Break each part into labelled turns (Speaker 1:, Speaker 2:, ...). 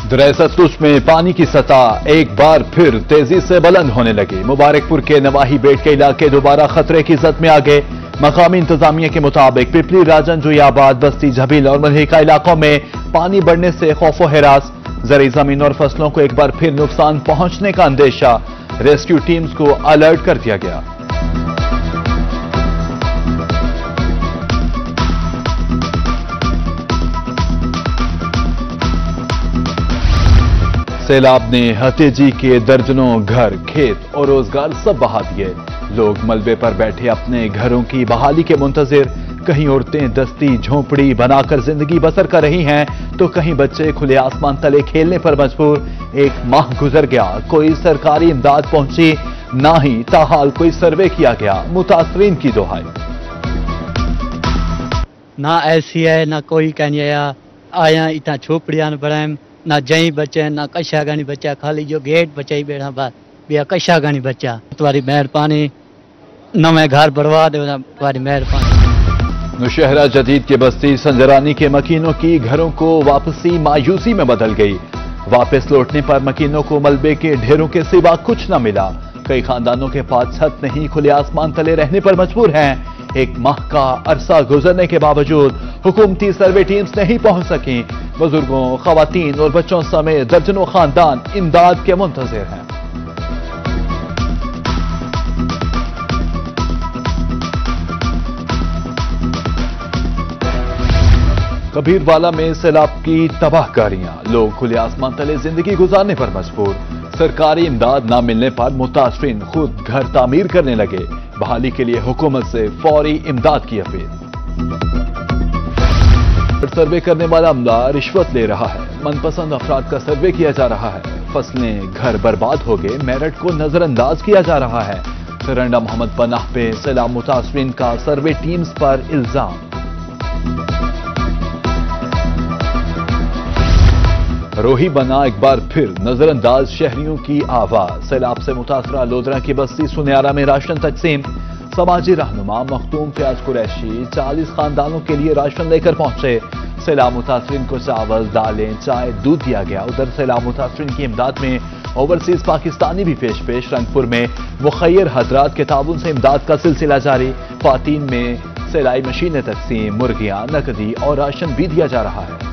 Speaker 1: दरिया सतलुज में पानी की सतह एक बार फिर तेजी से बुलंद होने लगी। मुबारकपुर के नवाही बेट के इलाके दोबारा खतरे की जद में आ गए। मकामी इंतजामिया के मुताबिक पिपली, राजन, जुयाबाद, बस्ती, झबील और मलहिका इलाकों में पानी बढ़ने से खौफो हिरास। ज़रई जमीन और फसलों को एक बार फिर नुकसान पहुंचने का अंदेशा। रेस्क्यू टीम्स को अलर्ट कर दिया गया। सैलाब ने हतेजी के दर्जनों घर, खेत और रोजगार सब बहा दिए। लोग मलबे पर बैठे अपने घरों की बहाली के मुंतजिर। कहीं औरतें दस्ती झोंपड़ी बनाकर जिंदगी बसर कर रही हैं तो कहीं बच्चे खुले आसमान तले खेलने पर मजबूर। एक माह गुजर गया, कोई सरकारी इमदाद पहुंची ना ही ताहाल कोई सर्वे किया गया। मुतासरीन की दुहाई।
Speaker 2: ना ऐसी है ना कोई कहनी आया इतना झोपड़ियां बनाए ना जई बचे ना कशा गानी बचा, खाली जो गेट बचा ही बैठा बस बिया कशा गानी बचा। तुम्हारी मेहरबानी नवे घर बर्बाद है, तुम्हारी मेहरबानी।
Speaker 1: नौशहरा जदीद के बस्ती संजरानी के मकीनों की घरों को वापसी मायूसी में बदल गई। वापस लौटने पर मकीनों को मलबे के ढेरों के सिवा कुछ न मिला। कई खानदानों के पास छत नहीं, खुले आसमान तले रहने पर मजबूर हैं। एक माह का अरसा गुजरने के बावजूद हुकूमती सर्वे टीम्स नहीं पहुंच सकी। बुजुर्गों, खवातीन और बच्चों समेत दर्जनों खानदान इमदाद के मुंतजिर हैं। कबीरवाला में सैलाब की तबाहकारियां। लोग खुले आसमान तले जिंदगी गुजारने पर मजबूर। सरकारी इमदाद न मिलने पर मुतासरीन खुद घर तामीर करने लगे। बहाली के लिए हुकूमत से फौरी इमदाद की अपील। सर्वे करने वाला अमला रिश्वत ले रहा है। मनपसंद अफराद का सर्वे किया जा रहा है। फसलें, घर बर्बाद हो गए। मेरठ को नजरअंदाज किया जा रहा है। रंडा मोहम्मद पनाह पे सैलाब मुतासरीन का सर्वे टीम्स पर इल्जाम। रोही बना एक बार फिर नजरअंदाज शहरियों की आवाज। सैलाब से मुतासरा लोधरा की बस्ती सुनियारा में राशन तकसीम। समाजी रहनुमा मखदूम फयाज कुरैशी 40 खानदानों के लिए राशन लेकर पहुंचे। सैलाब मुतासरीन को चावल, दालें, चाय, दूध दिया गया। उधर सैलाब मुतासरीन की इमदाद में ओवरसीज पाकिस्तानी भी पेश। रंगपुर में मुखैर हजरात के ताउन से इमदाद का सिलसिला जारी। ख्वातीन में सिलाई मशीनें तकसीम, मुर्गियां, नकदी और राशन भी दिया जा रहा है।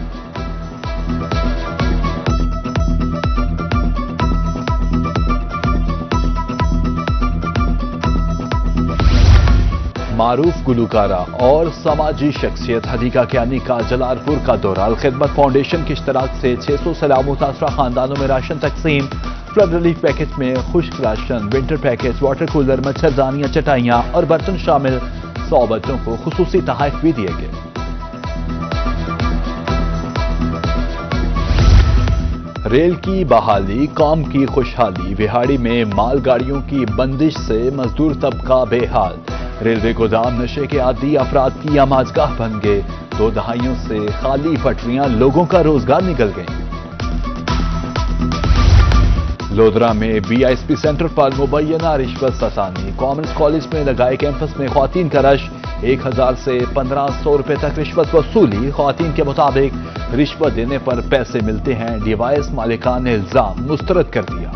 Speaker 1: मारूफ गुलकारा और समाजी शख्सियत हदीका कियानी का जलालपुर का दौरा। खिदमत फाउंडेशन के इश्तराक से 600 सैलाब मुतासरा खानदानों में राशन तकसीम। फ्लड रिलीफ पैकेज में खुश्क राशन, विंटर पैकेज, वाटर कूलर, मच्छरदानियां, चटाइयां और बर्तन शामिल। 100 बच्चों को खुसूसी तोहफे भी दिए गए। रेल की बहाली, कौम की खुशहाली। बिहाड़ी में मालगाड़ियों की बंदिश से मजदूर तबका बेहाल। रेलवे गोदाम नशे के आदी अफराद की आमाजगाह बन गए। 2 दहाइयों से खाली पटरियां, लोगों का रोजगार निकल गए। लोधरा में बीआईएसपी सेंटर पर मुबैना रिश्वत सतानी। कॉमर्स कॉलेज में लगाए कैंपस में ख्वातीन का रश। 1000 से 1500 रुपए तक रिश्वत वसूली। ख्वातीन के मुताबिक रिश्वत देने पर पैसे मिलते हैं। डिवाइस मालिकान ने इल्जाम मुस्तरद कर दिया।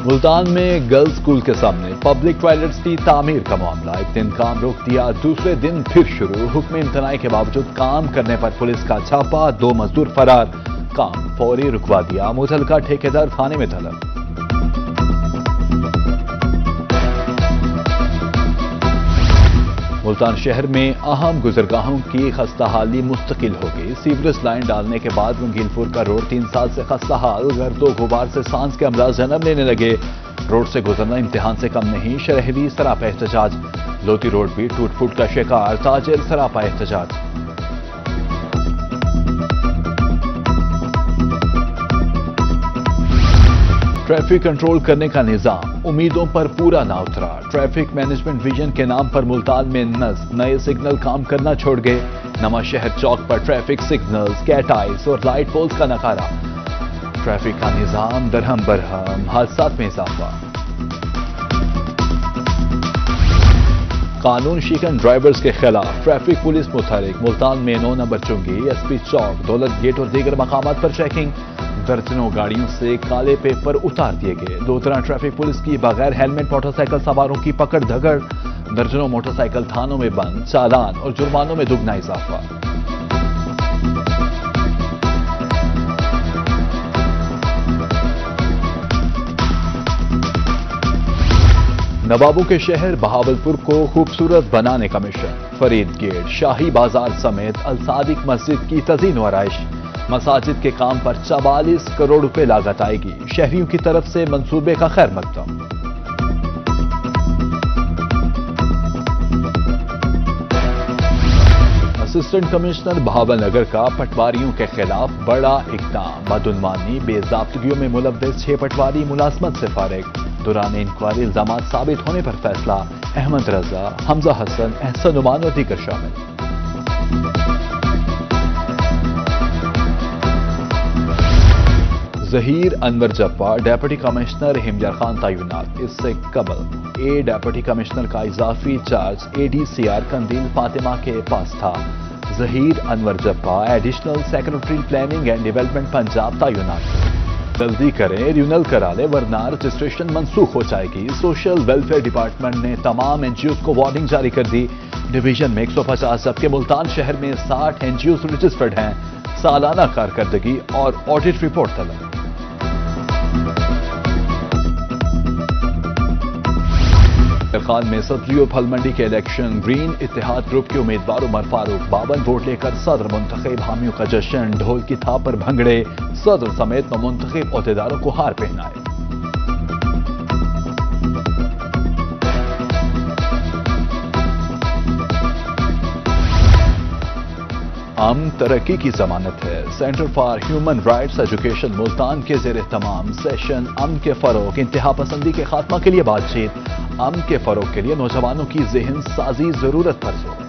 Speaker 1: मुल्तान में गर्ल्स स्कूल के सामने पब्लिक टॉयलेट्स की तामीर का मामला। एक दिन काम रोक दिया, दूसरे दिन फिर शुरू। हुक्म इम्तनाई के बावजूद काम करने पर पुलिस का छापा। 2 मजदूर फरार। काम फौरी रुकवा दिया। मुतलका ठेकेदार थाने में तलब। मुल्तान शहर में अहम गुजरगाहों की खस्ताहाली मुस्तकिल हो गई। सीवरेज लाइन डालने के बाद रंगीलपुर का रोड 3 साल से खस्ताहाल। गर्दो गुबार से सांस के अमराज जन्म लेने लगे। रोड से गुजरना इम्तिहान से कम नहीं। शहरी सरापा एहतजाज। लोधी रोड भी टूट फूट का शिकार। ताजिर सरापा एहतजाज। ट्रैफिक कंट्रोल करने का निजाम उम्मीदों पर पूरा ना उतरा। ट्रैफिक मैनेजमेंट विजन के नाम पर मुल्तान में नए सिग्नल काम करना छोड़ गए। नवा शहर चौक पर ट्रैफिक सिग्नल्स, कैट आइज और लाइट पोल्स का नकारा। ट्रैफिक का निजाम दरहम बरहम। हादसात में इजाफा। قانون شکن ڈرائیورز کے خلاف ٹریفک پولیس متحرک، ملتان میں 9 نمبر چنگی، ایس پی چوک، دولت گیٹ اور دیگر مقامات پر چیکنگ، درجنوں گاڑیوں سے کالے پیپر اتار دیے گئے۔ لودھراں ٹریفک پولیس کی بغیر ہیلمٹ موٹر سائیکل سواروں کی پکڑ دھگڑ، درجنوں موٹر سائیکل تھانوں میں بند، چالان اور جرمانوں میں دگنا اضافہ۔ نوابوں کے شہر بہاولپور کو خوبصورت بنانے کا مشن، فرید گیٹ، شاہی بازار سمیت الصادق مسجد کی تزئین و آرائش، مساجد کے کام پر 44 کروڑ روپے لاگت آئے گی، شہریوں کی طرف سے منصوبے کا خیر مقدم۔ اسسٹنٹ کمشنر بہاول نگر کا پٹواریوں کے خلاف بڑا اقدام، بدعنوانی بے ضابطگیوں میں ملوث 6 پٹواری ملازمت سے فارغ، دوران انکوائری الزامات ثابت ہونے پر فیصلہ، احمد رضا، حمزہ حسن، احسن عمان اور دیگر شامل۔ ظہیر انور جپا ڈیپٹی کمشنر ہمجر خان تعینات، اس سے قبل ڈیپٹی کمشنر کا اضافی چارج ADCR قندیل فاطمہ کے پاس تھا۔ ظہیر انور جپا additional secretary planning and development Punjab تعینات۔ جلدی کریں، ریونل کرا لیں ورنہ رجسٹریشن منسوخ ہو جائے گی، سوشل ویلفیئر ڈپارٹمنٹ نے تمام NGOs کو وارننگ جاری کر دی۔ ڈویژن میں 150 جبکہ ملتان شہر میں 60 NGOs رجسٹرڈ ہیں، سالانہ کارکردگی اور آڈٹ رپورٹ طلب۔ خان میں صدری و پھل منڈی کے الیکشن، گرین اتحاد گروپ کے امیدوار عمر فاروق 52 ووٹ لے کر صدر منتخب، حامیوں کا جشن، ڈھول کی تھاپ پر بھنگڑے، صدر سمیت نومنتخب عہدیداروں کو ہار پہنائے۔ امن ترقی کی ضمانت ہے، centre for human rights education Multan کے زیر اہتمام سیشن امن کے فروغ، انتہا پسندی کے خاتمہ کے لیے بات چیت، امن کے فروغ کے لیے نوجوانوں کی ذہن سازی ضرورت پر زور۔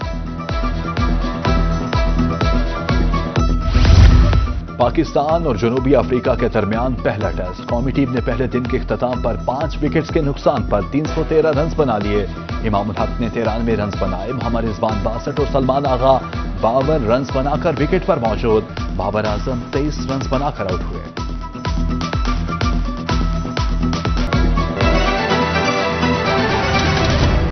Speaker 1: پاکستان اور جنوبی افریقہ کے درمیان پہلا ٹیسٹ، قومی ٹیم نے پہلے دن کے اختتام پر 5 وکٹس کے نقصان پر 313 رنز بنا لیے۔ امام الحق نے 93 رنز بنائے، محمد رضوان 62 اور سلمان آغا 52 رنز بنا کر وکٹ پر موجود، بابر اعظم 23 رنز بنا کر آؤٹ ہوئے۔